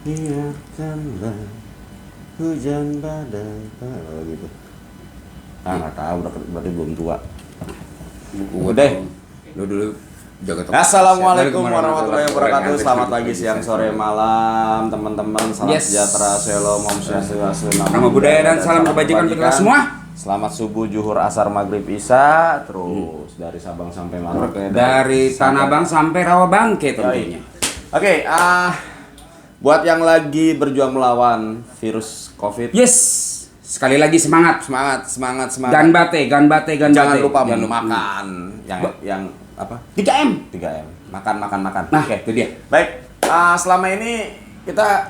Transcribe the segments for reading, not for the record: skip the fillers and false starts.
biarkanlah hujan badai. Oh gitu. Nggak tahu, berarti belum tua. Udah. Lu dulu jaga toko. Assalamualaikum warahmatullahi wabarakatuh. Selamat pagi, siang, sore, malam, teman-teman. Salam sejahtera, shalom, om swastiastu, namo buddhaya dan salam kebajikan untuk kita semua. Selamat subuh, zuhur, asar, maghrib, isya. Terus dari Sabang sampai Merauke. Dari Tanah Abang sampai Rawabangke tentunya. Oke, buat yang lagi berjuang melawan virus COVID. Yes. Sekali lagi semangat. Semangat. Ganbate. Jangan lupa makan. Yang apa? 3M. Makan. Nah, Oke. itu dia. Baik, selama ini kita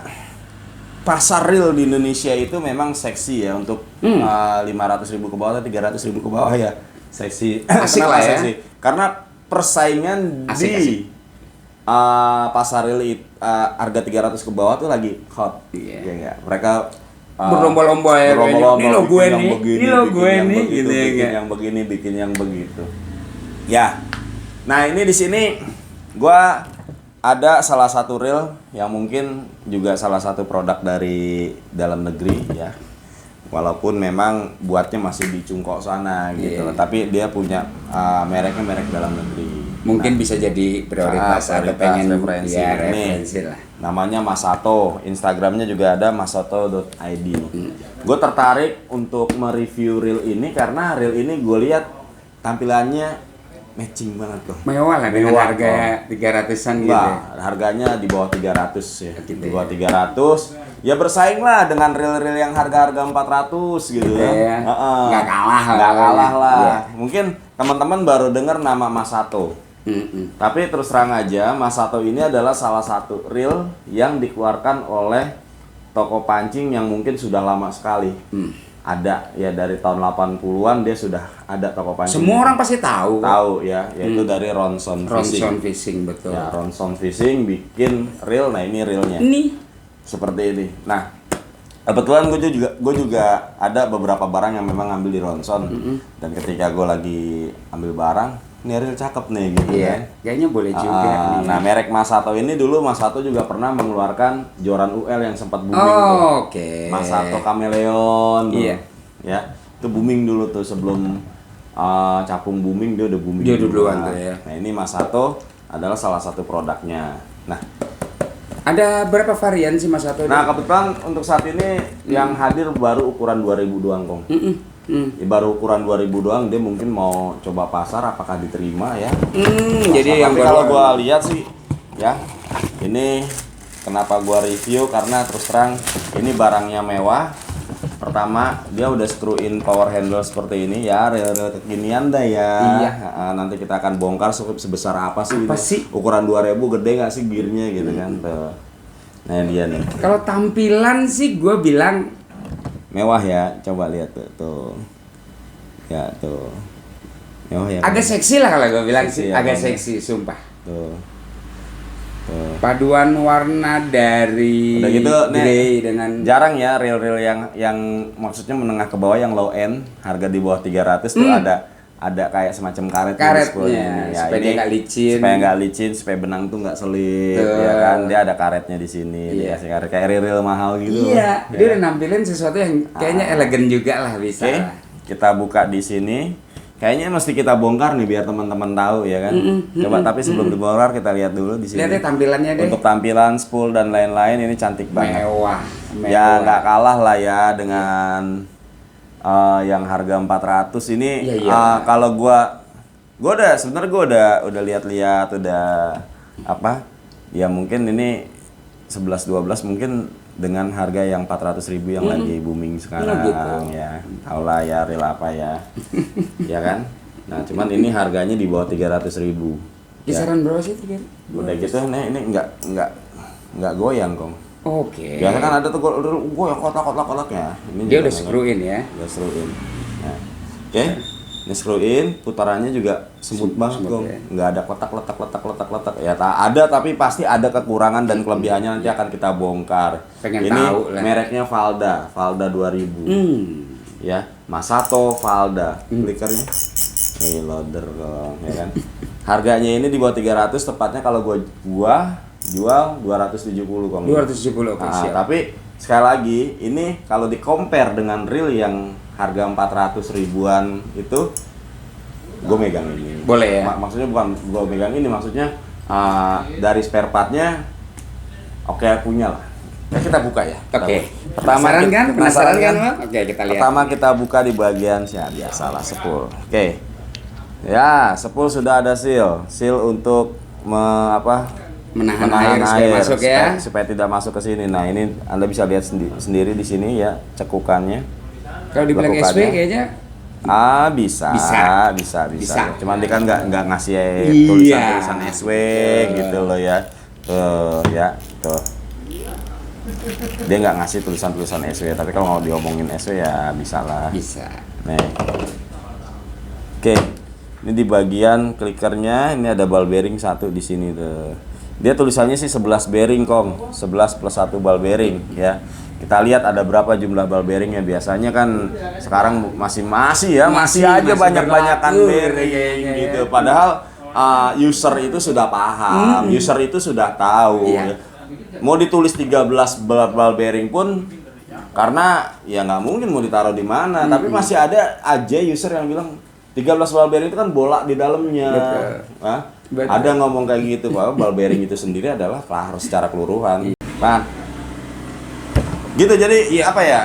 pasar real di Indonesia itu memang seksi ya untuk 500.000 ke bawah atau 300.000 ke bawah ya. Seksi. Asik Kenapa lah ya. seksi? Karena persaingan Asik. pasar real harga 300 ke bawah tuh lagi hot. Iya. Ya enggak? Mereka Berlomba-lomba ya. Ini lo gue nih. Gitu ya. Bikin yang begitu. Ya. Nah, ini di sini gua ada salah satu reel yang mungkin juga salah satu produk dari dalam negeri ya. Walaupun memang buatnya masih di Cungkok sana gitu loh, tapi dia punya merek dalam negeri. Mungkin bisa jadi prioritas ada pengen referensi. ya, referensi lah. Namanya Masato, Instagramnya juga ada masato.id. Gue tertarik untuk mereview reel ini karena reel ini gue lihat tampilannya matching banget kok. Mewah lah dengan harga 300-an gitu. Wah, harganya di bawah 300 ya. Gitu Di bawah 300. Ya bersaing lah dengan reel-reel yang harga-harga 400 gitu ya. Nggak kalah lah. Iya. Mungkin teman-teman baru dengar nama Masato. Tapi terus terang aja, Masato ini adalah salah satu reel yang dikeluarkan oleh toko pancing yang mungkin sudah lama sekali. Ada ya dari tahun 80-an dia sudah ada toko pancing. Semua orang pasti tahu. Tahu ya, yaitu dari Ronson Fishing betul. Ya, Ronson Fishing bikin reel. Nah, ini reelnya. Ini Seperti ini. Nah, kebetulan gue juga ada beberapa barang yang memang ngambil di Ronson. Dan ketika gue lagi ambil barang, ini reel cakep nih gitu kan. Kayaknya boleh juga nih. Nah, merek Masato ini dulu Masato juga pernah mengeluarkan joran UL yang sempat booming tuh. Oke. Masato Chameleon tuh. Iya. Ya, itu booming dulu tuh sebelum capung booming, dia udah booming. Dia duluan tuh ya. Nah, ini Masato adalah salah satu produknya. Nah, ada berapa varian sih Mas Sato? nah kebetulan untuk saat ini yang hadir baru ukuran 2000 doang, Kong. Ya, baru ukuran 2000 doang, dia mungkin mau coba pasar apakah diterima ya. Jadi yang tapi baru kalau gua lihat sih ya, ini kenapa gua review karena terus terang ini barangnya mewah. Pertama, dia udah screw in power handle seperti ini ya, reel-reel kekinian dah ya. Iya. Nanti kita akan bongkar sebesar apa sih Apa gitu. sih? Ukuran 2000 gede nggak sih gearnya gitu kan tuh. Nah, dia nih. Kalau tampilan sih gue bilang Mewah ya, coba lihat tuh. Ya tuh. Mewah ya. agak seksi lah kalau gue bilang Seksi sih, ya, agak Bang. seksi sumpah. Tuh. Paduan warna dari Udah gitu, grey dengan jarang ya reel-reel yang maksudnya menengah ke bawah yang low end, harga di bawah 300 tuh ada kayak semacam karetnya, Ya, supaya ini dia nggak licin. supaya nggak licin, supaya benang tuh nggak selip, ya kan. Dia ada karetnya di sini, dikasih karet kayak reel mahal gitu. Iya, Ya. dia udah nampilin sesuatu yang kayaknya elegan juga lah bisa. Oke, lah. kita buka di sini. Kayaknya mesti kita bongkar nih biar teman-teman tahu ya kan. Coba tapi sebelum dibongkar kita lihat dulu di sini. Lihat deh tampilannya deh. Untuk tampilan, spool dan lain-lain ini cantik banget. Mewah. Ya nggak kalah lah ya dengan yang harga 400 ini. Iya. Kalau gua sebenarnya gua udah lihat-lihat, udah apa? Ya mungkin ini 11-12 mungkin dengan harga yang 400.000 yang lagi booming sekarang gitu. ya. Tau lah ya reel apa ya. Ya kan? Nah, cuman ini harganya di bawah 300.000. Kisaran berapa sih tiga? Udah gitu ini enggak goyang, Kong. Oke. Biasanya kan ada tuh goyang kotak-kotaknya. Ini Dia juga udah screw in ya. Udah screw in. Nah. Oke. Ini screw in, putarannya juga smooth banget, Gong. ya. Nggak ada kotak. Ya ada tapi pasti ada kekurangan dan kelebihannya nanti akan kita bongkar. Pengen ini tahu lah. mereknya Valda 2000. Ya, Masato Valda. Flickernya loader, Gong, ya kan. Harganya ini di bawah 300, tepatnya kalau gua jual 270 Kong. 270, oke, siap. Tapi sekali lagi ini kalau di compare dengan reel yang harga 400 ribuan itu, gue megang ini. Boleh ya? Maksudnya bukan gue megang ini, maksudnya dari spare partnya oke punya lah. Kita buka ya. Oke. Penasaran kan? Penasaran kan, Bang? Oke, kita lihat. Pertama kita buka di bagian biasalah spool. Oke. Ya, spool sudah ada seal untuk menahan air supaya masuk ya. Supaya tidak masuk ke sini. Nah, ini Anda bisa lihat sendiri di sini ya cekukannya. Kalau dibilang SW kayaknya bisa. Cuman dia kan nggak ngasih tulisan SW gitu loh ya. Tuh. Dia nggak ngasih tulisan SW, tapi kalau mau diomongin SW ya bisa lah. Bisa. Nih. Oke. Ini di bagian klikernya ini ada ball bearing 1 di sini tuh. Dia tulisannya sih 11 bearing Kong, 11 plus 1 ball bearing ya. Kita lihat ada berapa jumlah ball bearingnya. Biasanya kan sekarang masih aja banyak-banyakan bearing gitu. Padahal user itu sudah paham, user itu sudah tahu. Iya. Mau ditulis 13 ball bearing pun karena ya nggak mungkin mau ditaruh di mana. Tapi masih ada aja user yang bilang 13 ball bearing itu kan bola di dalamnya. Betul. Ada ngomong kayak gitu, Pak. Ball bearing itu sendiri adalah harus secara keseluruhan. Pak. Gitu jadi apa ya?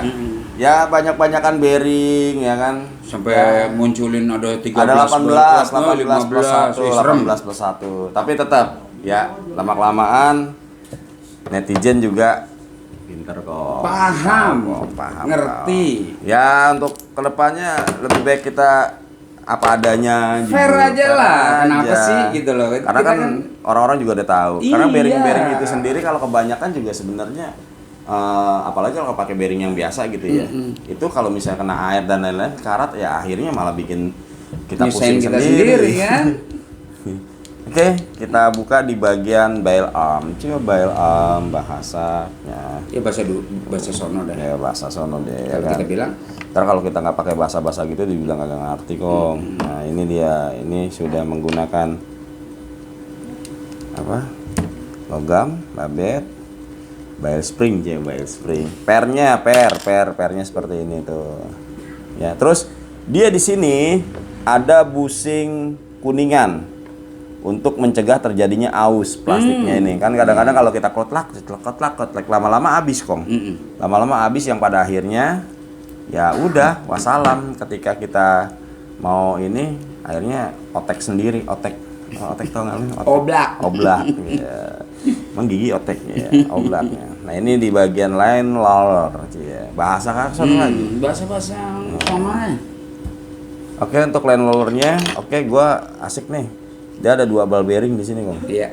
Ya banyak-banyakan bearing ya kan. Sampai munculin ada 13 ada 18 plus 1, 18 15. plus 1. Tapi tetap ya lama-kelamaan netizen juga pinter kok. Paham. Ngerti. Ya untuk kedepannya lebih baik kita apa adanya fair aja lah. Kenapa sih gitu loh. Karena kan orang-orang juga udah tahu. Karena bearing-bearing itu sendiri kalau kebanyakan juga sebenarnya apalagi kalau pakai bearing yang biasa gitu ya. Itu kalau misalnya kena air dan lain-lain karat ya akhirnya malah bikin kita pusing sendiri kan. Oke, kita buka di bagian bail arm. Coba bail arm bahasanya. Ya bahasa sono dah. Ya bahasa sono deh. Kalau kan? kita bilang. Ntar kalau kita nggak pakai bahasa-bahasa gitu dibilang agak ngerti kok. Nah ini dia, ini sudah menggunakan apa? Logam, babet, bail spring, bail spring. Pernya seperti ini tuh. Ya terus dia di sini ada busing kuningan untuk mencegah terjadinya aus plastiknya ini. Kan kadang-kadang kalau kita kotlak lama-lama habis Kong. Lama-lama habis yang pada akhirnya ya udah wassalam ketika kita mau ini akhirnya otek sendiri, otek tau nggak lu? Oblak ya. Emang gigi otek ya, oblaknya. Nah ini di bagian lain roller ya. Bahasa kasar lagi. Bahasa sama. Oke untuk line rollernya, oke gua asik nih. Dia ada 2 ball bearing di sini Kong. Iya.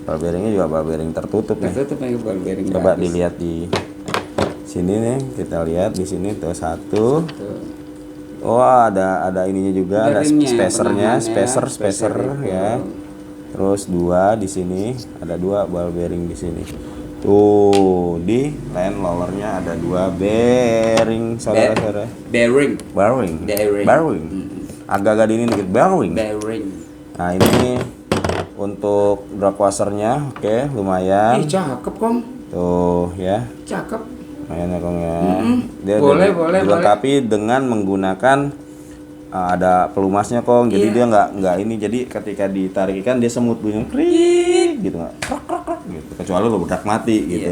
Ball bearingnya juga ball bearing tertutup nih. Tertutup nih ball bearing. Coba dilihat di sini nih, kita lihat di sini tuh 1. Oh ada ininya juga, ada spacernya, spacer ya. Terus 2 di sini, ada 2 ball bearing di sini. Tuh di line rollernya ada 2 bearing, saudara-saudara. Bearing. Agak-agak di ini dikit bearing. Nah ini untuk drag washernya, oke lumayan. Cakep Kong. Tuh ya. Cakep. Lumayan ya Kong ya. Dia boleh. dilengkapi dengan menggunakan ada pelumasnya Kong. Jadi dia nggak ini. Jadi ketika ditarik ikan dia semut bunyi krik gitu nggak. Krok gitu. Kecuali lo bedak mati gitu.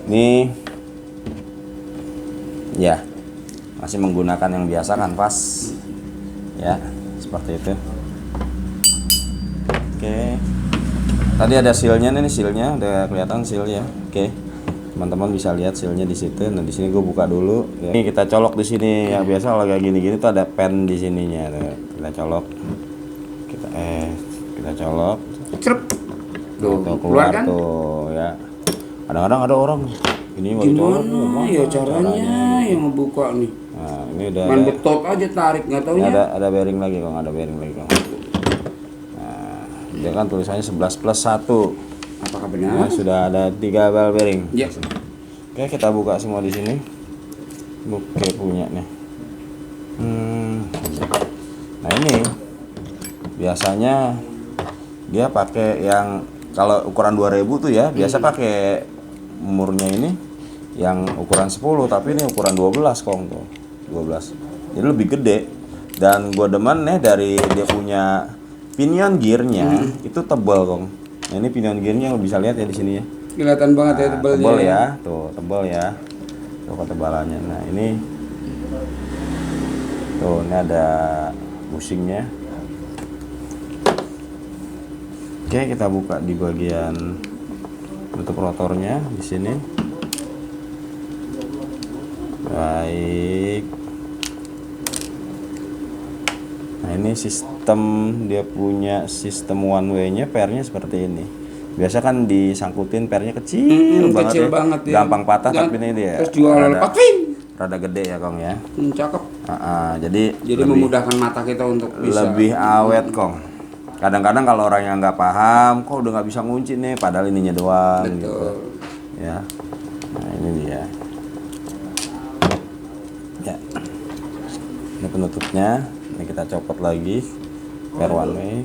Ini ya masih menggunakan yang biasa kan pas. Ya seperti itu. Oke. Tadi ada sealnya nih, sealnya udah kelihatan sealnya. Oke. Teman-teman bisa lihat sealnya di situ. Nah, di sini gue buka dulu. Ya. Ini kita colok di sini. Ya biasa kalau kayak gini-gini tuh ada pen di sininya. Kita colok. Kita colok. Tuh, keluar kan? Tuh, ya. Kadang-kadang ada orang ini mau colok. Gimana ya caranya yang ngebuka nih? Nah, ini udah main betot aja tarik nggak taunya. Ada bearing lagi Kong, Dia kan tulisannya 11 plus 1. Apakah benar? Nah, sudah ada 3 ball bearing. Ya. Oke, kita buka semua di sini. Oke, punya nih. Nah, ini biasanya dia pakai yang kalau ukuran 2000 tuh ya biasa pakai murnya ini yang ukuran 10, tapi ini ukuran 12 kong tuh. 12. Jadi lebih gede. Dan gua demen nih dari dia punya pinion gearnya itu tebal kong. Nah, ini pinion gearnya lo bisa lihat ya di sini ya. Kelihatan banget ya tebalnya. Tebal ya, tuh tebal ya. Tuh ketebalannya. Nah ini tuh ini ada bushingnya. Oke, kita buka di bagian tutup rotornya di sini. Baik. Nah ini sistem, dia punya sistem one way-nya, pernya seperti ini. Biasa kan disangkutin pernya kecil banget, kecil ya. banget ya. Gampang patah, tapi ini dia Terus jual rada gede ya Kong ya. Cakep. Jadi lebih, memudahkan mata kita untuk bisa lebih awet Kong. Kadang-kadang kalau orang yang nggak paham, kok udah nggak bisa ngunci nih, padahal ininya doang. Betul. Gitu. Ya. Nah ini dia. Ya. Ini penutupnya. Ini kita copot lagi. Per one way.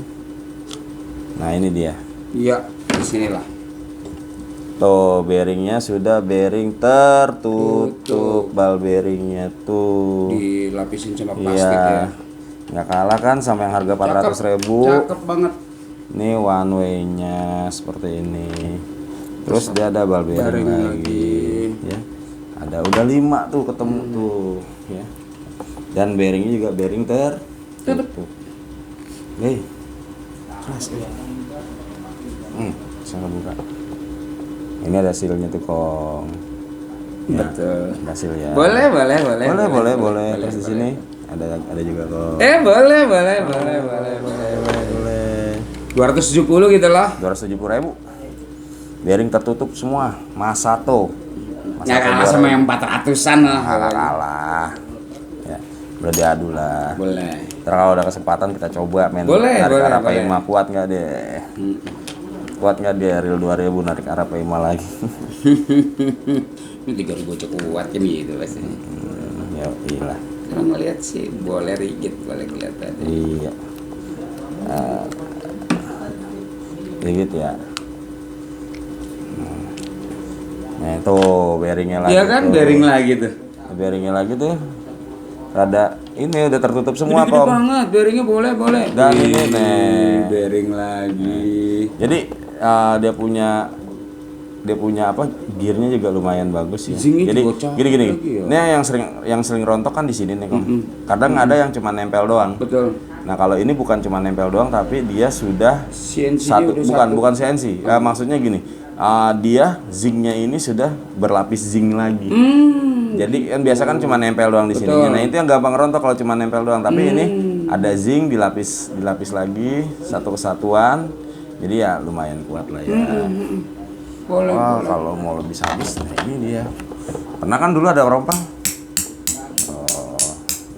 Nah ini dia. Iya, di sinilah. Tuh bearingnya sudah bearing tertutup. Bal bearingnya tuh. Dilapisin sama plastik Iya. ya. Nggak kalah kan sama yang harga 400.000. Cakep banget. Ini one way-nya seperti ini. Terus dia ada bal bearing lagi. Ya. Ada udah 5 tuh ketemu tuh, ya. Dan bearingnya juga bearing tertutup. Nih. Keras ya. Saya buka. Ini ada silnya tuh Kong. Betul. Ada sil ya. Boleh. Terus di sini ada juga Kong. Boleh. 270 gitu lah. 270.000. Bearing tertutup semua. Masato. Nggak kalah sama yang 400-an lah. Kalah. Ya, udah diadu lah. Boleh. Ntar kalau ada kesempatan kita coba main Boleh, narik boleh, Arapaima. Kuat nggak deh? Kuat nggak dia Real 2000 narik Arapaima lagi? Ini 3.000 cukup kuat kan gitu pasti. Ya iyalah. Kalau ngeliat sih boleh rigid, boleh kelihatan. Iya. Gitu ya. Nah itu bearingnya lagi. Iya kan, tuh. bearing lagi tuh. Bearingnya lagi tuh. Rada ini udah tertutup semua Gede Kong. banget, bearingnya boleh. Dan ini nih. Bearing lagi. Jadi dia punya apa? Gearnya juga lumayan bagus ya. Zingnya Jadi juga cakep gini. lagi ya. Ini yang sering rontok kan di sini nih Kong. Kadang ada yang cuma nempel doang. Betul. Nah kalau ini bukan cuma nempel doang, tapi dia sudah CNC-nya udah bukan CNC. Maksudnya gini, dia zinc-nya ini sudah berlapis zinc lagi. Jadi kan biasa kan cuma nempel doang di sini. Nah itu yang gampang rontok kalau cuma nempel doang. Tapi ini ada zinc dilapis lagi satu kesatuan. Jadi ya lumayan kuat lah ya. Boleh. Kalau mau lebih sadis, nah ini dia. Pernah kan dulu ada rompang.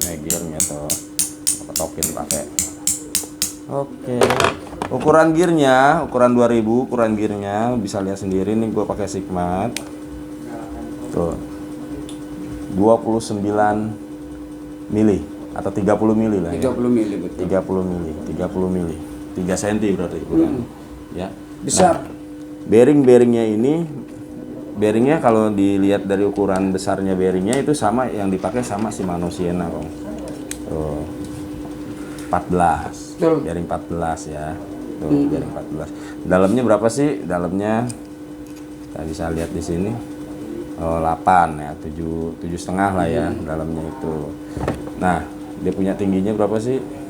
Ini gearnya tuh. Ketokin pakai. Oke. Ukuran gearnya, ukuran 2000, ukuran gearnya bisa lihat sendiri nih gue pakai Sigmat. Tuh. 29 mili atau 30 mili lah ya. 30 mili betul. 30 mili. 3 cm berarti ukuran. Ya. Besar. Nah, bearingnya kalau dilihat dari ukuran besarnya bearingnya itu sama yang dipakai sama Shimano Sienna, Bang. Tuh. 14. Betul. Bearing 14 ya. Tuh, bearing 14. Dalamnya berapa sih? Dalamnya kita bisa lihat di sini. 8 ya, 7,5 lah ya dalamnya itu. Nah, dia punya tingginya berapa sih?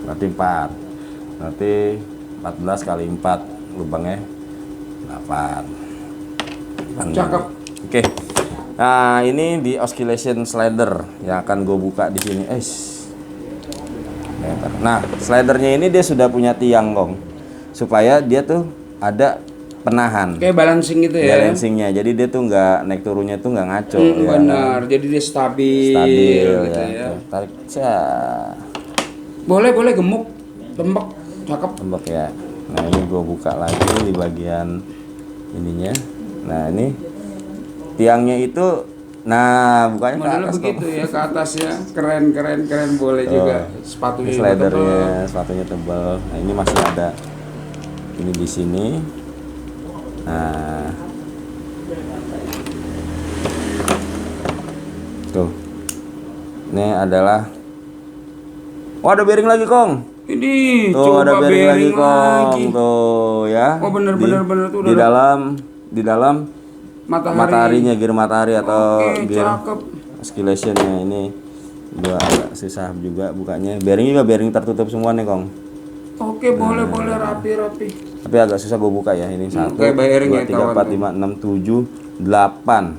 Berarti 4. Berarti 14 kali 4 lubangnya 8. Cakep. Oke. Nah, ini di oscillation slider yang akan gue buka di sini. Nah, slidernya ini dia sudah punya tiang, Kong. Supaya dia tuh ada penahan. Kayak balancing gitu ya. Balancingnya. Jadi dia tuh nggak naik turunnya tuh nggak ngaco. Ya. Benar. Jadi dia stabil gitu ya. Tarik. Boleh gemuk, tembak, cakep. Tembak ya. Nah ini gue buka lagi di bagian ininya. Nah ini tiangnya itu, nah bukanya ke Modelnya atas begitu ya, ke atas ya. Keren boleh juga. Sepatunya juga tebal. Sepatunya tebal. Nah ini masih ada Ini di sini. Nah, tuh. Ini adalah. Oh, ada bearing lagi, Kong. Ini Tuh coba ada bearing lagi, Kong. lagi. Tuh ya. Oh bener tuh Di dalam mataharinya, gear matahari atau Oke, gear cakep. oscillationnya. Ini gua agak susah juga bukanya. Bearing juga bearing tertutup semua nih, Kong. Oke, boleh rapi. Tapi agak susah gue buka ya. Ini 1, 2, kayak bearing 3, ya, kawan. 4, 5, 6, 7, 8.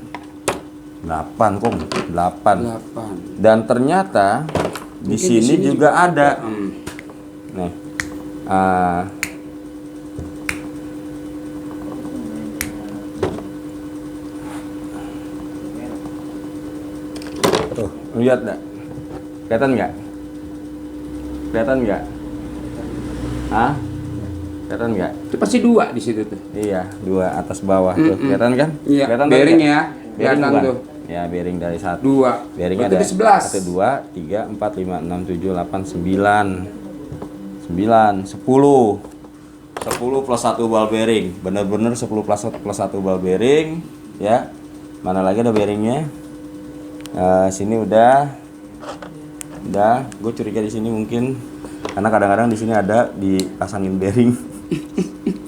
8, Kong. 8. 8. Dan ternyata di sini juga ada. Nih. Tuh, lihat enggak? Kelihatan enggak? Kelihatan enggak? Hah? Kelihatan enggak? Itu pasti 2 di situ tuh. Iya, 2 atas bawah tuh. Kelihatan kan? Iya. Kelihatan Bearing tadi ya. Bearing Kelihatan bukan? tuh. Ya, bearing dari 1. 2. Bearingnya Berarti ada di 11. 1, 2, 3, 4, 5, 6, 7, 8, 9. 9, 10. 10 plus 1 ball bearing. Bener-bener 10 plus 1 ball bearing, ya. Mana lagi ada bearingnya? Sini udah. Gue curiga di sini mungkin karena kadang-kadang di sini ada dipasangin bearing.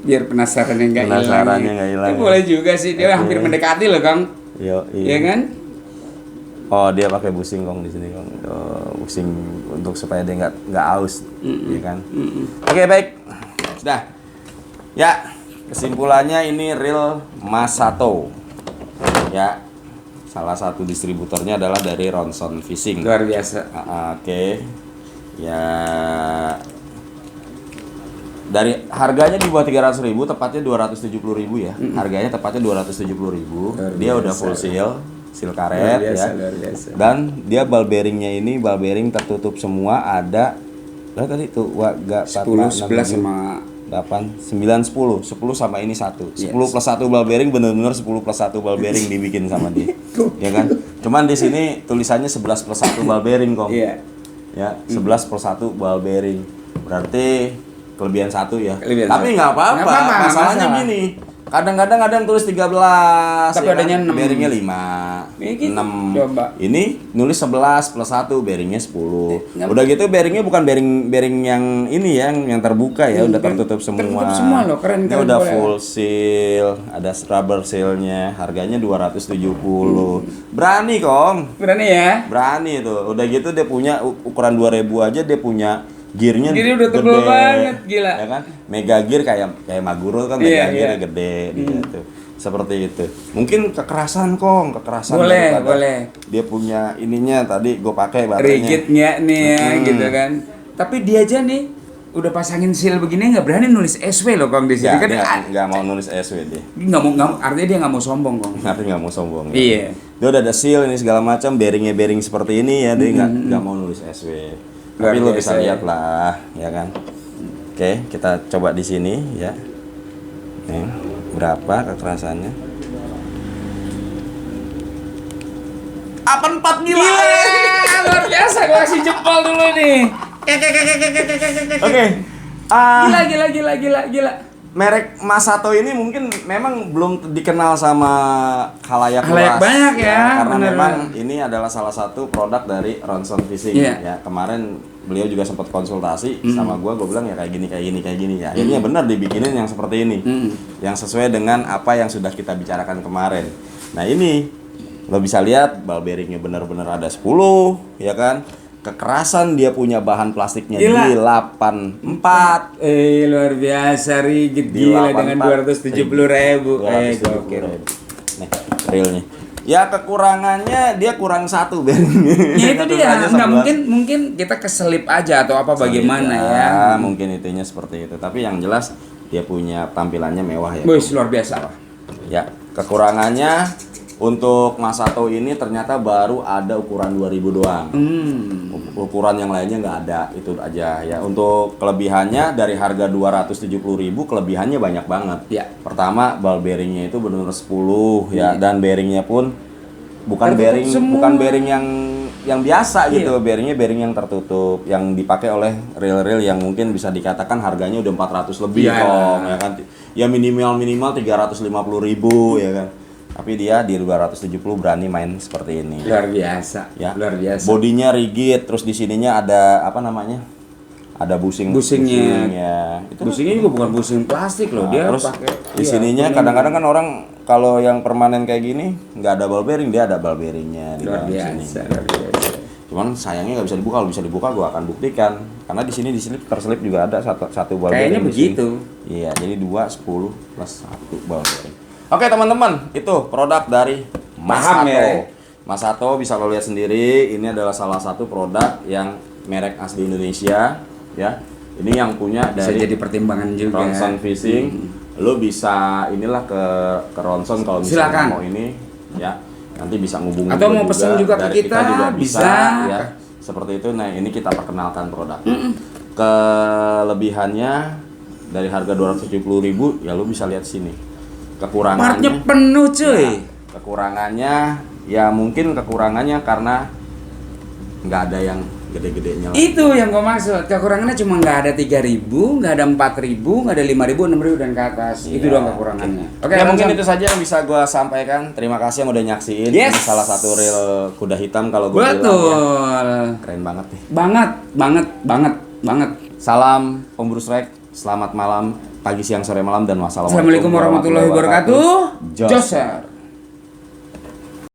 Biar penasarannya nggak hilang. Penasarannya nggak hilang. Boleh juga sih, dia hampir mendekati loh, Kang. Iya kan? Oh, dia pakai busing, Kong, di sini, Kong. Busing untuk supaya dia nggak aus, ya kan? Oke, baik. Sudah. Ya, kesimpulannya ini reel Masato. Ya. Salah satu distributornya adalah dari Ronson Fishing. Luar biasa. Oke. Ya. Dari harganya di bawah 300.000, tepatnya 270.000 ya. Harganya tepatnya 270.000. Dia udah full seal karet ya. Luar biasa. Dan dia ball bearingnya ini ball bearing tertutup semua, ada berapa tadi tuh? 10, 11 sama 8, 9, 10. 10 sama ini 1. 10 plus 1 ball bearing, bener-bener 10 plus 1 ball bearing dibikin sama dia. Ya kan? Cuman di sini tulisannya 11 plus 1 ball bearing, Kong. Iya. Ya, 11 plus 1 ball bearing. Berarti kelebihan 1 ya. Kelebihan Tapi nggak apa-apa. Masalahnya masalah. gini. Kadang-kadang ada yang tulis 13, Tapi ya adanya kan? 6. Bearingnya 5, Gitu. 6. Coba. Ini nulis 11 plus 1, bearingnya 10. Nggak- Udah gitu bearingnya bukan bearing yang ini yang terbuka ya, udah tertutup semua. Tertutup semua loh, keren. Ini udah full seal, ada rubber seal-nya, harganya 270. Berani, Kong. Berani ya? Berani tuh. Udah gitu dia punya ukuran 2000 aja, dia punya gearnya Gearnya udah tebel banget, gila. Ya kan? Mega gear kayak Maguro kan, Iya, mega gear iya. gede dia tuh. Seperti itu. Mungkin kekerasan, Kong, kekerasan Boleh, daripada boleh. dia punya ininya tadi gue pakai batanya. Rigidnya nih ya, gitu kan. Tapi dia aja nih udah pasangin seal begini nggak berani nulis SW loh, Kong, di situ Ya, kan. dia nggak mau nulis SW dia. Nggak mau, artinya dia nggak mau sombong, Kong. Tapi nggak mau sombong. Iya. Dia udah ada seal ini segala macam, bearingnya bearing seperti ini ya, dia nggak mau nulis SW. Luar Tapi lo biasa bisa ya. lihat lah, ya kan. Oke, kita coba di sini ya. Nih, berapa kekerasannya? 84 gila. Luar biasa, gua kasih jempol dulu nih. Oke. Gila. Merek Masato ini mungkin memang belum dikenal sama khalayak Khalayak luas, banyak ya, karena bener. memang ini adalah salah satu produk dari Ronson Fishing. Iya. Ya, kemarin beliau juga sempat konsultasi sama gua bilang ya kayak gini ya. Akhirnya benar dibikinin yang seperti ini, yang sesuai dengan apa yang sudah kita bicarakan kemarin. Nah ini lo bisa lihat ball bearingnya benar-benar ada 10, ya kan? Kekerasan dia punya bahan plastiknya Gila. di 84. Luar biasa, rigid Di gila 84. dengan 270.000. Gokil. Nih, realnya. Ya kekurangannya dia kurang 1 bearingnya. Ya itu dia, Tentu saja nggak 11. mungkin kita keselip aja atau apa bagaimana ya. Mungkin itunya seperti itu. Tapi yang jelas dia punya tampilannya mewah ya. Bos, luar biasa. Ya, kekurangannya untuk Masato ini ternyata baru ada ukuran 2000 doang. Ukuran yang lainnya nggak ada, itu aja ya. Untuk kelebihannya dari harga 270.000, kelebihannya banyak banget. Ya. Pertama, ball bearingnya itu benar-benar 10 ya, dan bearingnya pun bukan Tertutup bearing semua. bukan bearing yang yang biasa Iya. gitu, bearing yang tertutup, yang dipakai oleh reel-reel yang mungkin bisa dikatakan harganya udah 400 lebih Iya. kok, ya kan? Ya minimal 350.000 ya kan. Tapi dia di 270 berani main seperti ini. Luar biasa. Ya. Luar biasa. Bodinya rigid, terus di sininya ada apa namanya? Ada Busingnya. busingnya. Itu Busingnya juga bukan busing plastik loh, Nah, dia terus pakai di sininya kadang-kadang kan orang kalau yang permanen kayak gini nggak ada ball bearing, dia ada ball bearingnya di luar dalam biasa, sini. luar biasa. Cuman sayangnya nggak bisa dibuka. Kalau bisa dibuka gua akan buktikan. Karena di sini terselip juga ada satu ball Kayaknya bearing di sini. begitu. Iya, jadi 2 10 plus 1 ball bearing. Oke teman-teman, itu produk dari Paham Masato. ya? Masato bisa lo lihat sendiri, ini adalah salah satu produk yang merek asli Indonesia, ya. Ini yang punya Bisa dari jadi pertimbangan juga. Ronson Fishing. Lo bisa inilah ke Ronson kalau misalnya Silakan. mau ini, ya. Nanti bisa ngubungin Atau gua mau pesen juga ke dari kita, juga bisa. ya. Seperti itu. Nah, ini kita perkenalkan produk. Kelebihannya dari harga 270.000 ya lo bisa lihat sini. Partnya Kekurangannya penuh cuy. ya, kekurangannya ya mungkin kekurangannya karena nggak ada yang gede-gedenya lah. Itu yang gue maksud. Kekurangannya cuma nggak ada 3.000, nggak ada 4.000, nggak ada 5.000, 6.000 dan ke atas. Itu Iya. doang kekurangannya. Oke, Ya mungkin Ronson. itu saja yang bisa gue sampaikan. Terima kasih yang udah nyaksiin. Yes. Ini salah satu reel kuda hitam kalau gue bilang ya. Betul. Keren banget nih. Banget. Salam pemburu strike. Selamat malam, pagi, siang, sore, malam, dan wassalamualaikum Assalamualaikum warahmatullahi wabarakatuh. Joser. Joser.